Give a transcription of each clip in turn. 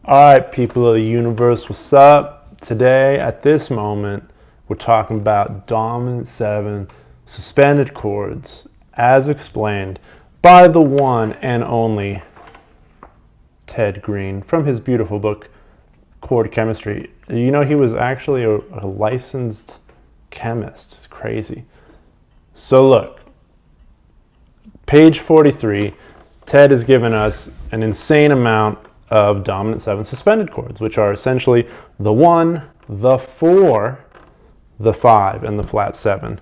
Alright, people of the universe, what's up? Today, at this moment, we're talking about dominant 7 suspended chords, as explained by the one and only Ted Greene from his beautiful book, Chord Chemistry. You know, he was actually a licensed chemist. It's crazy. So look, page 43, Ted has given us an insane amount of dominant 7 suspended chords, which are essentially the 1, the 4, the 5, and the flat 7.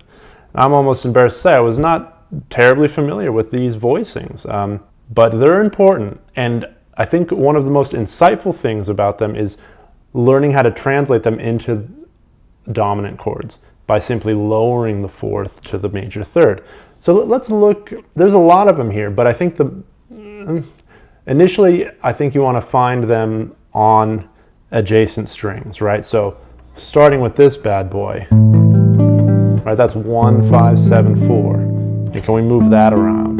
I'm almost embarrassed to say I was not terribly familiar with these voicings, but they're important, and I think one of the most insightful things about them is learning how to translate them into dominant chords by simply lowering the 4th to the major 3rd. So let's look, there's a lot of them here, but I think initially, I think you want to find them on adjacent strings, right? So starting with this bad boy, right? That's 1, 5, 7, 4. And can we move that around?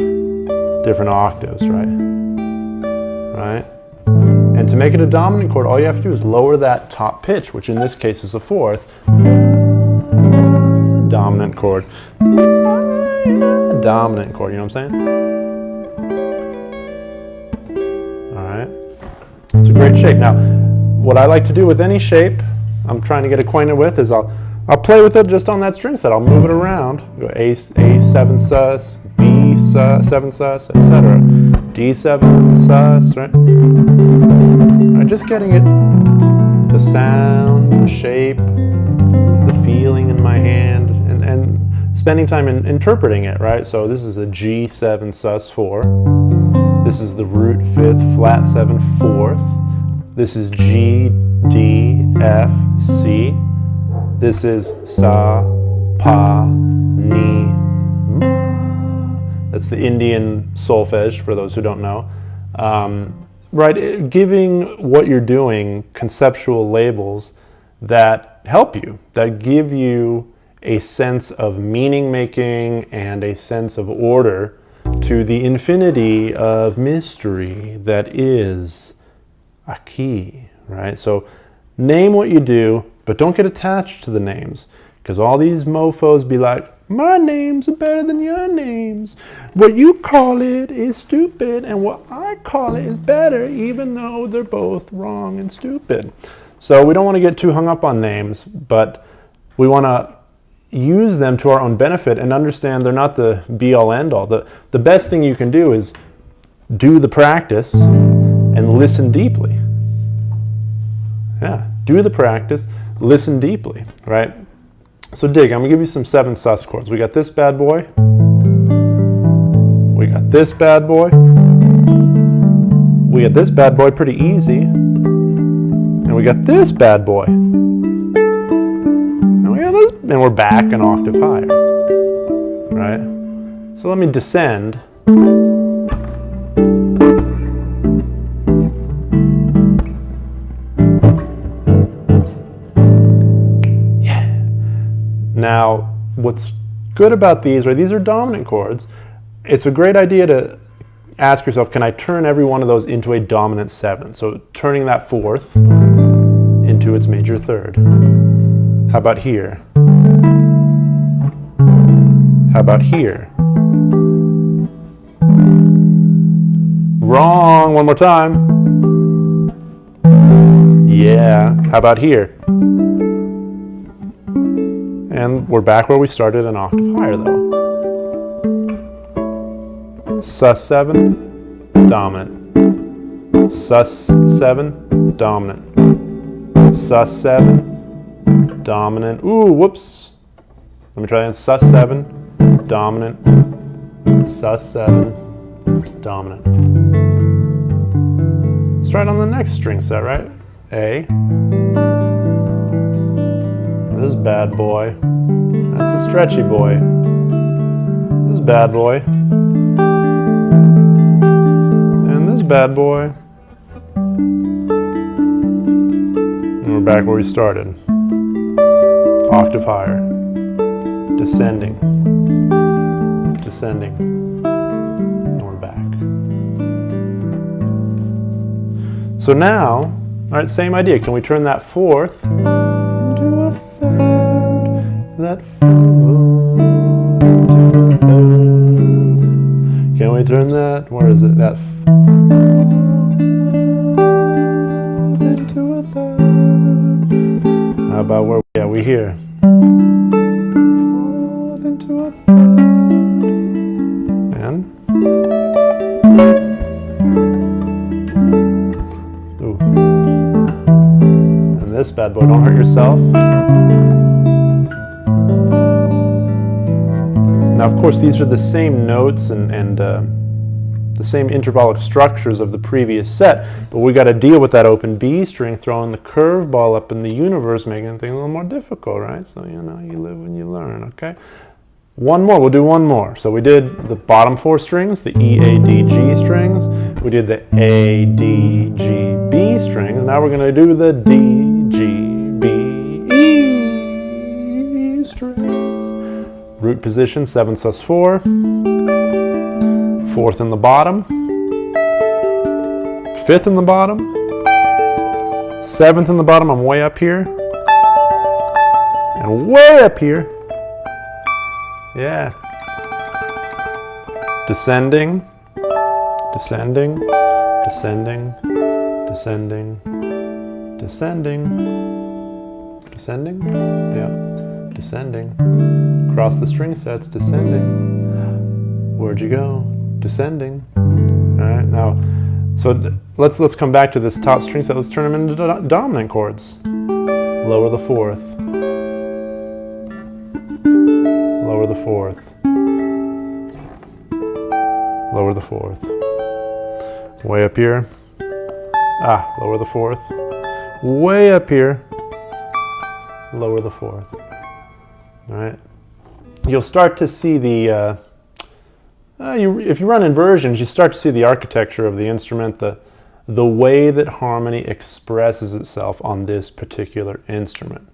Different octaves, right? Right? And to make it a dominant chord, all you have to do is lower that top pitch, which in this case is a 4th. Dominant chord. Dominant chord, you know what I'm saying? It's a great shape. Now, what I like to do with any shape I'm trying to get acquainted with is I'll play with it just on that string set. I'll move it around. Go A7 sus, B7 sus, etc. D7 sus, right? Right? Just getting it, the sound, the shape, the feeling in my hand, and spending time in interpreting it, right? So this is a G7 sus 4. This is the root 5th, flat 7 4th. This is G, D, F, C. This is sa, pa, ni, ma. That's the Indian solfege, for those who don't know. Right, giving what you're doing conceptual labels that help you, that give you a sense of meaning making and a sense of order to the infinity of mystery that is a key, right? So name what you do, but don't get attached to the names, because all these mofos be like, my names are better than your names. What you call it is stupid, and what I call it is better, even though they're both wrong and stupid. So we don't want to get too hung up on names, but we want to use them to our own benefit and understand they're not the be-all end-all. The best thing you can do is do the practice and listen deeply. Yeah, do the practice, listen deeply, right? So dig, I'm going to give you some 7 sus chords. We got this bad boy. We got this bad boy. We got this bad boy pretty easy. And we got this bad boy. And we're back an octave higher, right? So let me descend. Yeah. Now, what's good about these, right? These are dominant chords. It's a great idea to ask yourself, can I turn every one of those into a dominant 7? So turning that 4th into its major 3rd. How about here? How about here? Wrong, one more time. Yeah, how about here? And we're back where we started, an octave higher though. Sus 7, dominant. Sus 7, dominant. Sus 7, dominant. Ooh, whoops. Let me try that. Sus 7, dominant. Sus 7, dominant. Let's try it on the next string set, right? A. This bad boy. That's a stretchy boy. This bad boy. And this bad boy. And we're back where we started. Octave higher. Descending. Descending. And we're back. So now, All right, same idea. Can we turn that fourth into a third? That fourth into a third. Can we turn that, where is it? That fourth into a third. How about where, yeah, we hear. Fourth into a third. And. Ooh. And this bad boy, don't hurt yourself. Now, of course, these are the same notes and the same intervallic structures of the previous set, but we got to deal with that open B string, throwing the curveball up in the universe, making things a little more difficult, right? So, you know, you live and you learn, okay? One more, we'll do one more. So we did the bottom four strings, the E, A, D, G strings. We did the A, D, G, B strings. Now we're going to do the D, G, B, E strings. Root position, 7 sus 4. Fourth in the bottom. Fifth in the bottom. Seventh in the bottom, I'm way up here. And way up here. Yeah. Descending, descending, descending, descending, descending, descending, yeah, descending. Across the string sets, descending. Where'd you go? Descending. All right, now, so let's come back to this top string set. Let's turn them into dominant chords. Lower the fourth. Lower the fourth. Lower the fourth. Way up here. Ah, lower the fourth. Way up here. Lower the fourth. All right. You'll start to see the, if you run inversions, you start to see the architecture of the instrument, the way that harmony expresses itself on this particular instrument.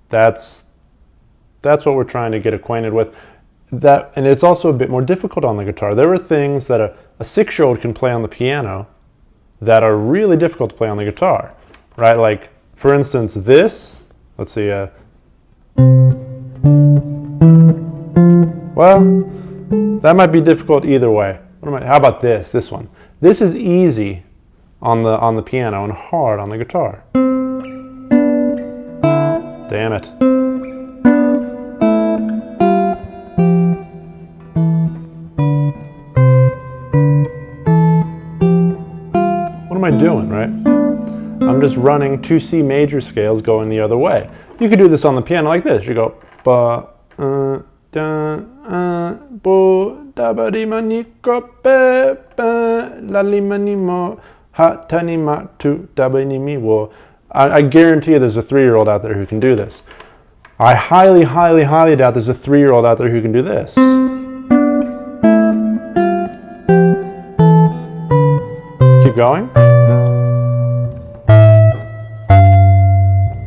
That's what we're trying to get acquainted with. And it's also a bit more difficult on the guitar. There are things that a 6-year-old can play on the piano that are really difficult to play on the guitar, right? Like, for instance, this, let's see, well, that might be difficult either way. How about this one? This is easy on the piano and hard on the guitar. Damn it. What am I doing, right? I'm just running 2 C major scales going the other way. You could do this on the piano like this. You go ba da bo da ba di ma ni ko pe ba la li ma ni mo ha ta ni ma tu da ba ni mi wo. I guarantee you there's a 3-year-old out there who can do this. I highly, highly, highly doubt there's a 3-year-old out there who can do this. Keep going.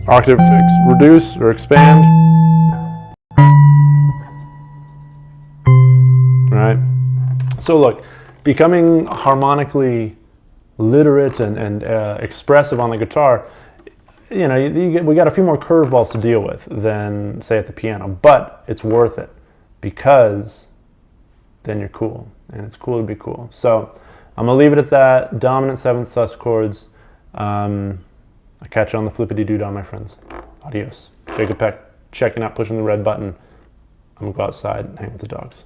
Octave reduce or expand. Right? So look, becoming harmonically literate and expressive on the guitar, you know, we got a few more curveballs to deal with than, say, at the piano, but it's worth it because then you're cool, and it's cool to be cool. So I'm going to leave it at that. Dominant 7th sus chords. I'll catch you on the flippity-doo-dah, my friends. Adios. Jacob Peck, checking out, pushing the red button. I'm going to go outside and hang with the dogs.